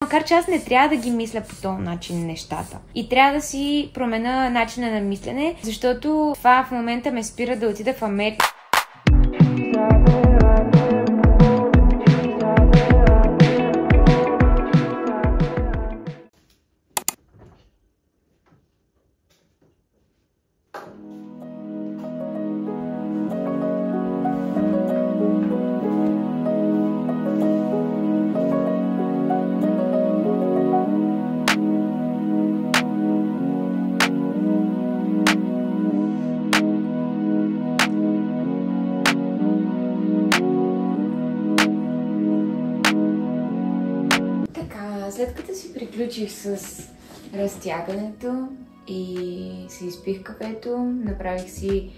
Макар че аз не трябва да ги мисля по този начин нещата. И трябва да си променя начина на мислене, защото това в момента ме спира да отида в Америка. След като си приключих с разтягането и си изпих кафето, направих си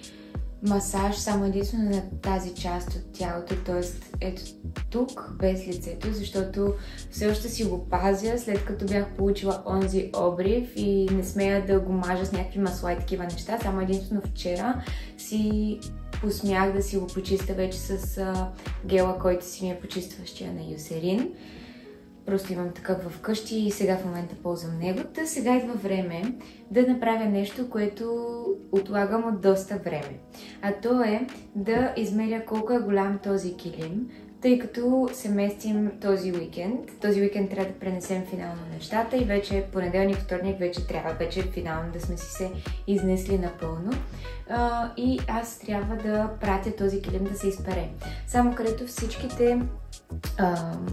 масаж само единствено на тази част от тялото, т.е. ето тук, без лицето, защото все още си го пазя, след като бях получила онзи обрив и не смея да го мажа с някакви масла и такива неща. Само единствено вчера си посмях да си го почистя вече с гела, който си ми е почистващия на Юсерин. Просто имам такъв вкъщи и сега в момента ползвам него. Та сега идва време да направя нещо, което отлагам от доста време. А то е да измеря колко е голям този килим, тъй като се местим този уикенд. Този уикенд трябва да пренесем финално нещата и вече понеделник, вторник вече трябва финално да сме си се изнесли напълно. И аз трябва да пратя този килим да се изпере. Само където всичките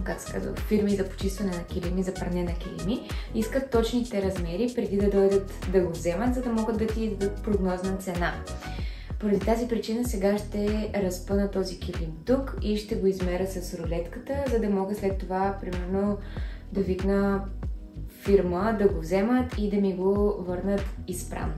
как се казва, фирми за почистване на килими, за пране на килими, искат точните размери преди да дойдат да го вземат, за да могат да ти дадат прогнозна цена. Поради тази причина сега ще разпъна този килим тук и ще го измеря с рулетката, за да мога след това, примерно, да викна фирма да го вземат и да ми го върнат изпран.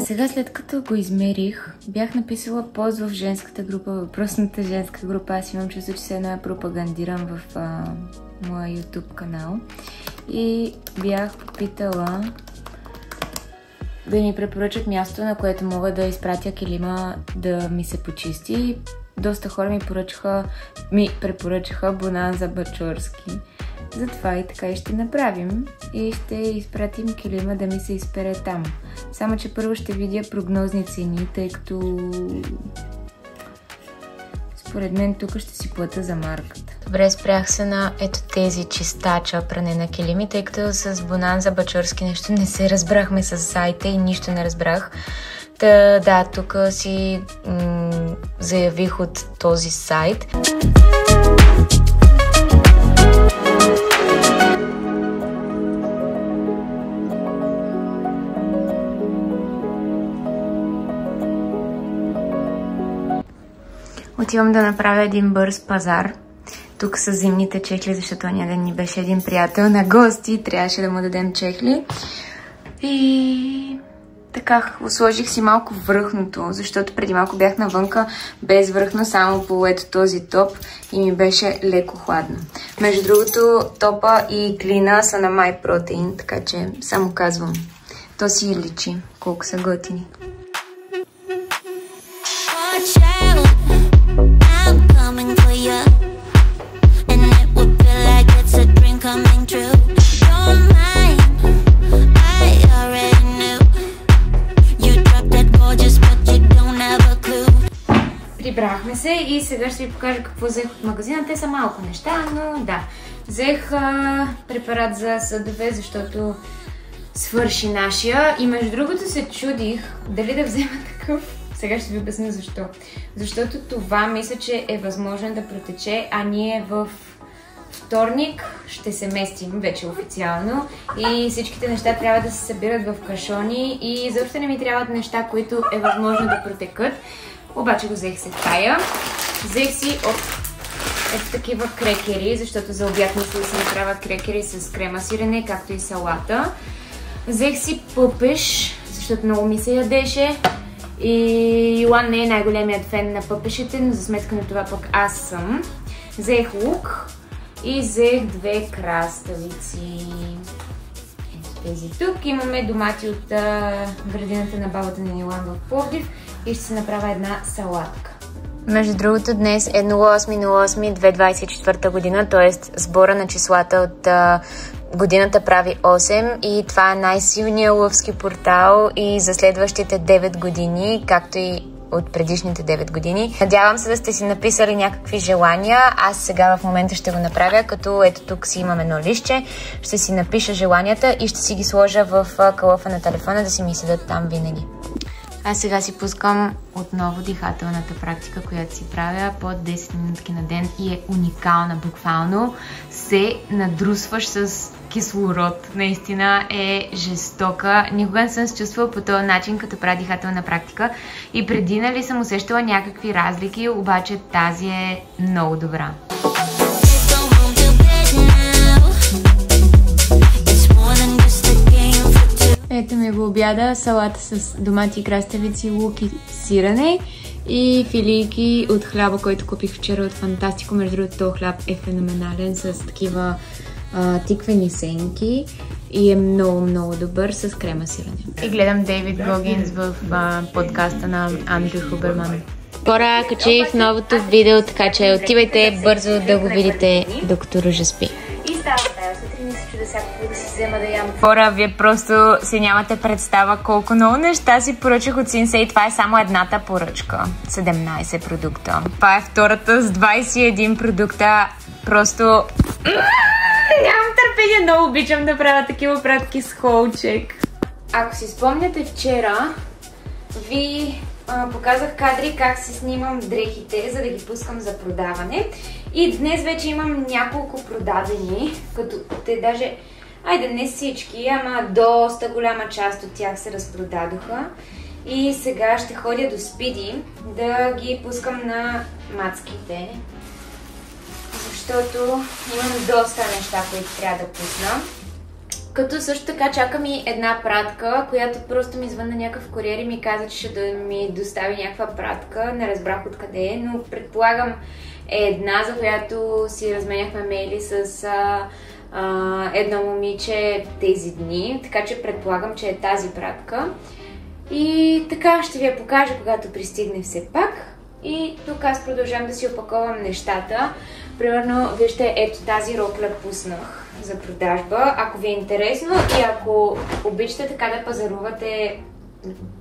Сега, след като го измерих, бях написала пост в женската група, въпросната женска група. Аз имам чувство, че се едно я пропагандирам в моя YouTube канал. И бях попитала да ми препоръчат място, на което мога да изпратя килима да ми се почисти. Доста хора ми препоръчаха Бонанза Бачорски. Затова и така и ще направим и ще изпратим килима да ми се изпере там. Само че първо ще видя прогнозни цени, тъй като според мен тук ще си плата за марката. Добре, спрях се на ето тези чистача пране на килими, тъй като с Бонанза Бачорски нещо не се разбрахме с сайта и нищо не разбрах. Да, тук си заявих от този сайт. Отивам да направя един бърз пазар. Тук са зимните чехли, защото оня ден ни беше един приятел на гости и трябваше да му дадем чехли. И така, сложих си малко връхното, защото преди малко бях навънка без връхно, само по ето този топ и ми беше леко хладно. Между другото, топа и клина са на MyProtein, така че само казвам. То си личи колко са готини. Прибрахме се и сега ще ви покажа какво взех от магазина. Те са малко неща, но да. Взех препарат за съдове, защото свърши нашия. И между другото се чудих дали да взема такъв. Сега ще ви обясня защо. Защото това мисля, че е възможно да протече, а ние в вторник ще се местим вече официално и всичките неща трябва да се събират в кашони и защо не ми трябват неща, които е възможно да протекат. Обаче го взех се тая. Взех си ето такива крекери, защото за обяд мисля да се направят крекери с крема сирене, както и салата. Взех си пъпеш, защото много ми се ядеше. И Йоан не е най-големият фен на пъпешите, но за сметка на това пък аз съм. Взех лук и взех 2 краставици. Ето тези тук. Имаме домати от градината на бабата на Нилан в Пловдив и ще се направя една салатка. Между другото, днес е 08.08.2024 година, т.е. сбора на числата от годината прави 8 и това е най-силният лъвски портал и за следващите 9 години, както и от предишните 9 години. Надявам се да сте си написали някакви желания. Аз сега в момента ще го направя, като ето тук си имам едно листче. Ще си напиша желанията и ще си ги сложа в калъфа на телефона да си ми седат там винаги. Аз сега си пускам отново дихателната практика, която си правя по 10 минутки на ден и е уникална. Буквално се надрусваш с кислород. Наистина е жестока. Никога не съм се чувствала по този начин, като правя дихателна практика. И преди, нали, съм усещала някакви разлики, обаче тази е много добра. Ето ми го обяда, салата с домати, краставици, лук и сирене и филийки от хляба, който купих вчера от Фантастико. Между другото, този хляб е феноменален с такива тиквени сенки и е много добър с крема сирене. И гледам Дейвид Гогинс в подкаста на Андрю Хуберман. Хора, качих новото видео, така че отивайте бързо да го видите, докато Ружа спи. И става тая сутрин и се чуда всякакво да си взема да ям. Хора, вие просто си нямате представа колко много неща си поръчах от Синсей. Това е само едната поръчка. 17 продукта. Това е втората с 21 продукта. Просто... нямам търпение, много обичам да правя такива пратки с холчек. Ако си спомняте вчера, ви показах кадри как си снимам дрехите, за да ги пускам за продаване. И днес вече имам няколко продадени, като те даже, айде не всички, ама доста голяма част от тях се разпродадоха. И сега ще ходя до Спиди да ги пускам на мацките, защото имам доста неща, които трябва да пусна. Като също така чакам и една пратка, която просто ми звънна някакъв куриер и ми каза, че ще ми достави някаква пратка. Не разбрах откъде е, но предполагам е една, за която си разменяхме мейли с едно момиче тези дни. Така че предполагам, че е тази пратка. И така ще ви я покажа, когато пристигне все пак. И тук аз продължавам да си опаковам нещата. Примерно, вижте, ето тази рокля пуснах за продажба. Ако ви е интересно и ако обичате така да пазарувате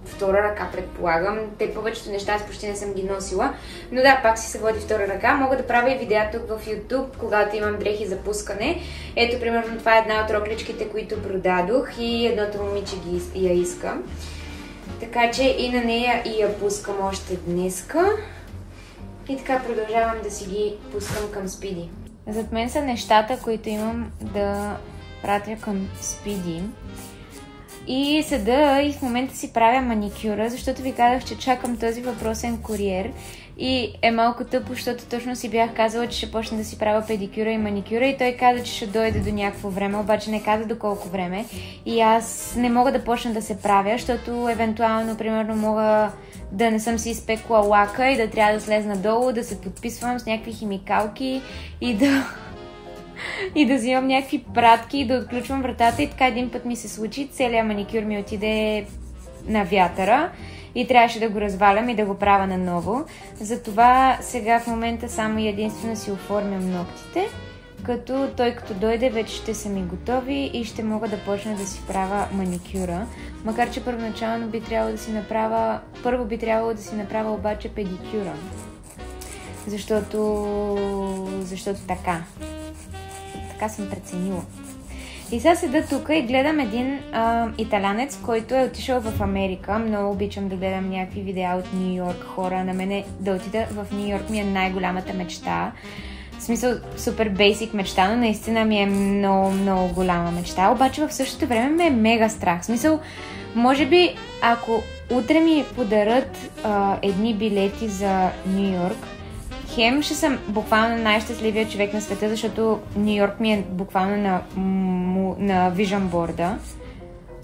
втора ръка, предполагам. Те повечето неща аз почти не съм ги носила. Но да, пак си се води втора ръка. Мога да правя и видеа тук в YouTube, когато имам дрехи за пускане. Ето, примерно, това е една от рокличките, които продадох и едното момиче я иска. Така че и на нея и я пускам още днеска. И така продължавам да си ги пускам към Спиди. Зад мен са нещата, които имам да пратя към Спиди. И седа и в момента си правя маникюра, защото ви казах, че чакам този въпросен куриер. И е малко тъпо, защото точно си бях казала, че ще почна да си правя педикюра и маникюра и той каза, че ще дойде до някакво време, обаче не каза до колко време. И аз не мога да почна да се правя, защото евентуално, примерно, мога да не съм си изпекла лака и да трябва да слезна долу, да се подписвам с някакви химикалки и да взимам някакви пратки и да отключвам вратата. И така един път ми се случи, целият маникюр ми отиде на вятъра и трябваше да го развалям и да го правя наново. Затова сега в момента само и единствено си оформям ногтите, като той като дойде вече ще са ми готови и ще мога да почна да си правя маникюра. Макар че първоначално би трябвало да си направя, първо би трябвало да си направя обаче педикюра. Защото така съм преценила. И сега седа тук и гледам един италянец, който е отишъл в Америка. Много обичам да гледам някакви видеа от Нью Йорк, хора. На мене да отида в Нью Йорк ми е най-голямата мечта. В смисъл, супер бейсик мечта, но наистина ми е много голяма мечта. Обаче в същото време ме е мега страх. В смисъл, може би, ако утре ми подарят едни билети за Нью Йорк, хем ще съм буквално най-щастливия човек на света, защото Нью Йорк ми е буквално на вижън борда.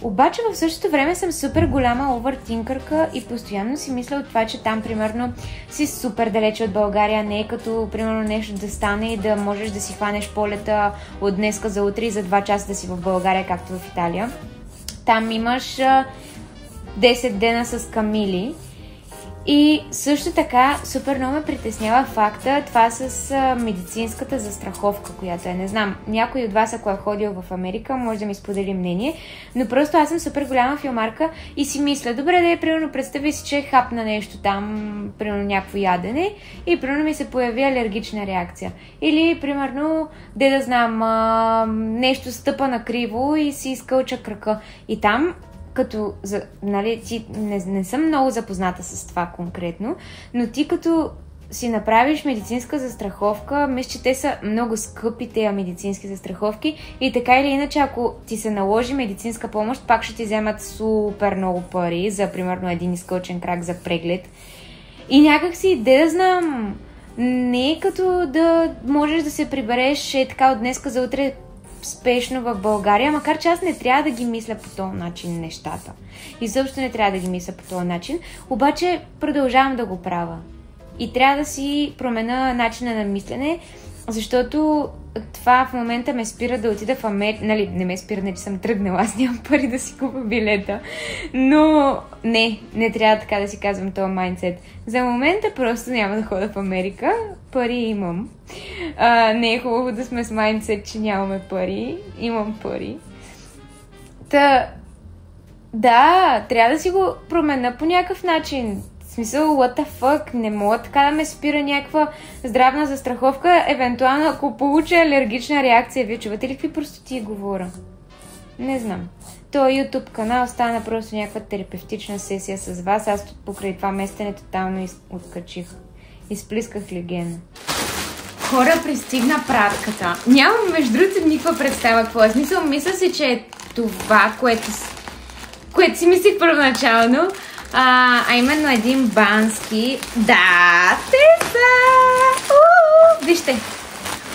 Обаче в същото време съм супер голяма овъртинкърка и постоянно си мисля от това, че там примерно си супер далече от България, не е като примерно нещо да стане и да можеш да си хванеш полета от днеска за утре и за 2 часа да си в България, както в Италия. Там имаш 10 дена с камили. И също така супер много ме притеснява факта това с медицинската застраховка, която не знам, някой от вас, ако е ходил в Америка, може да ми сподели мнение, но просто аз съм супер голяма филмарка и си мисля, добре да е, примерно представи си, че хапна нещо там, примерно някакво ядене и примерно ми се появи алергична реакция. Или примерно, да знам, нещо стъпа на криво и си изкълча крака. И там като, нали, ти не съм много запозната с това конкретно, но ти като си направиш медицинска застраховка, мисля, че те са много скъпи тези медицински застраховки и така или иначе, ако ти се наложи медицинска помощ, пак ще ти вземат супер много пари за, примерно, един изкълчен крак за преглед. И някак си, да знам, не е като да можеш да се прибереш така от днеска за утре спешно в България, макар че аз не трябва да ги мисля по този начин нещата. Изобщо не трябва да ги мисля по този начин, обаче продължавам да го правя. И трябва да си променя начина на мислене, защото това в момента ме спира да отида в Америка. Нали, не ме спира, не че съм тръгнала, аз нямам пари да си купа билета. Но не трябва така да си казвам този майндсет. За момента просто няма да ходя в Америка. Пари имам. Не е хубаво да сме с майндсет, че нямаме пари. Имам пари. Да, трябва да си го променя по някакъв начин. В смисъл, what the fuck, не мога така да ме спира някаква здравна застраховка, евентуално ако получа алергична реакция. Вие чувате ли какви простоти говоря? Не знам. Този YouTube канал стана просто някаква терапевтична сесия с вас. Аз покрай това местене тотално откачих. Изплисках легена. Хора, пристигна пратката. Нямам между другото никаква представа какво е. Смисъл, мисля си, че е това, което си мислих първоначално. А именно един бански. Да, те са! Вижте,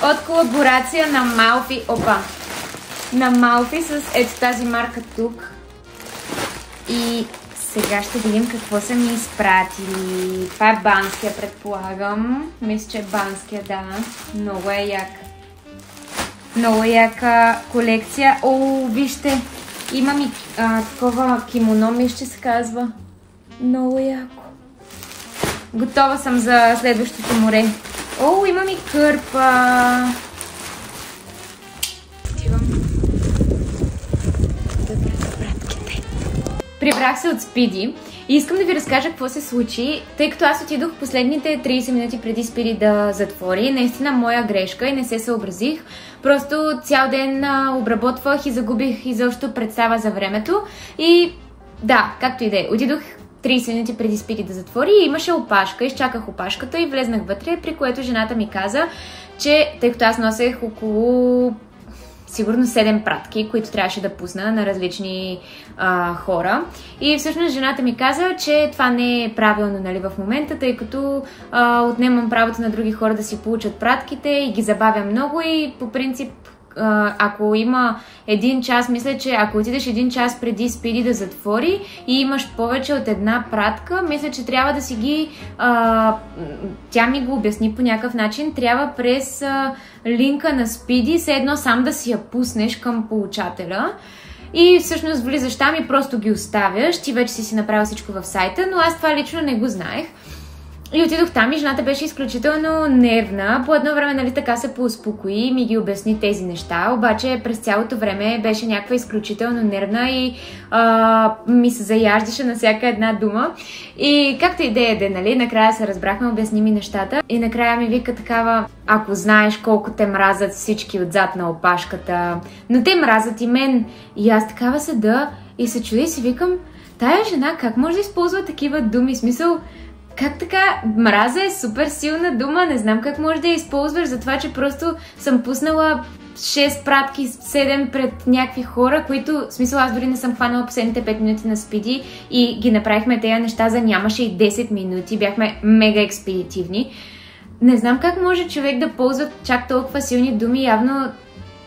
от колаборация на Малфи. Опа! На Малфи с ето тази марка тук. И сега ще видим какво са ми изпратили. Това е банския, предполагам. Мисля, че е банския, да. Много е як. Много яка колекция. О, вижте! Имам и такова кимоно, ми ще се казва. Много яко. Готова съм за следващото море. О, имам и кърпа. Отивам. Прибрах се от Спиди и искам да ви разкажа какво се случи, тъй като аз отидох последните 30 минути преди Спиди да затвори. Наистина моя грешка и не се съобразих. Просто цял ден обработвах и загубих изобщо представа за времето. И да, както и да е, отидох 30 минути преди Спиди да затвори и имаше опашка. Изчаках опашката и влезнах вътре, при което жената ми каза, че тъй като аз носех около сигурно 7 пратки, които трябваше да пусна на различни хора. И всъщност жената ми каза, че това не е правилно, нали, в момента, тъй като отнемам правото на други хора да си получат пратките и ги забавя много и по принцип ако има 1 час, мисля, че ако отидеш 1 час преди Спиди да затвори и имаш повече от една пратка, мисля, че трябва да си ги... тя ми го обясни по някакъв начин. Трябва през линка на Спиди все едно сам да си я пуснеш към получателя. И всъщност влизаш там и просто ги оставяш. Ти вече си направил всичко в сайта, но аз това лично не го знаех. И отидох там и жената беше изключително нервна. По едно време, нали, така се поуспокои и ми ги обясни тези неща, обаче през цялото време беше някаква изключително нервна и ми се заяждаше на всяка една дума. И както идея да, нали, накрая се разбрахме, обясни ми нещата и накрая ми вика такава: ако знаеш колко те мразят всички отзад на опашката, но те мразят и мен. И аз такава седа и се чудя и си викам, тая жена как може да използва такива думи, смисъл, как така? Мраза е супер силна дума, не знам как можеш да я използваш за това, че просто съм пуснала 6 пратки, 7 пред някакви хора, които, в смисъл, аз дори не съм хванала последните 5 минути на Спиди и ги направихме тези неща за нямаше и 10 минути, бяхме мега експедитивни. Не знам как може човек да ползва чак толкова силни думи, явно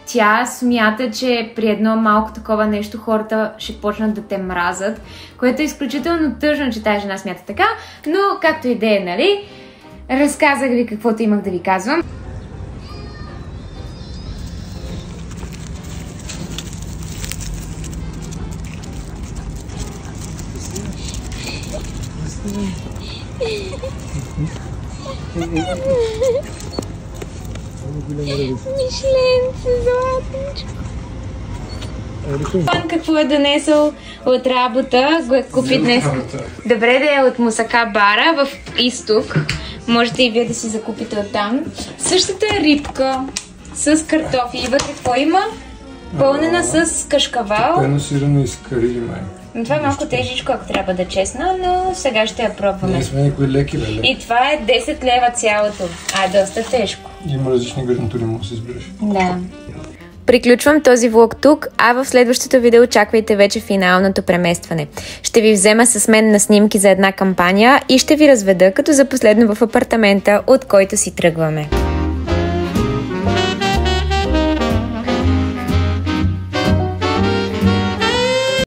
тя смята, че при едно малко такова нещо хората ще почнат да те мразят, което е изключително тъжно, че тази жена смята така, но както и да е, нали, разказах ви каквото имах да ви казвам. Мишленце, златничко. Пан какво е донесъл от работа, го е купи днес. Добре да е от Мусака бара в Изток. Можете и вие да си закупите оттам. Същата рибка с картофи. И вътре какво има? Пълнена с кашкавал. Пено сирено и с кари има. Но това е малко тежичко, ако трябва да е честна, но сега ще я пробваме. Ние сме някои леки, бе. И това е 10 лева цялото. Доста тежко. Има различни гарнитури, може да се избереш. Да. Приключвам този влог тук, а в следващото видео очаквайте вече финалното преместване. Ще ви взема с мен на снимки за една кампания и ще ви разведа като за последно в апартамента, от който си тръгваме.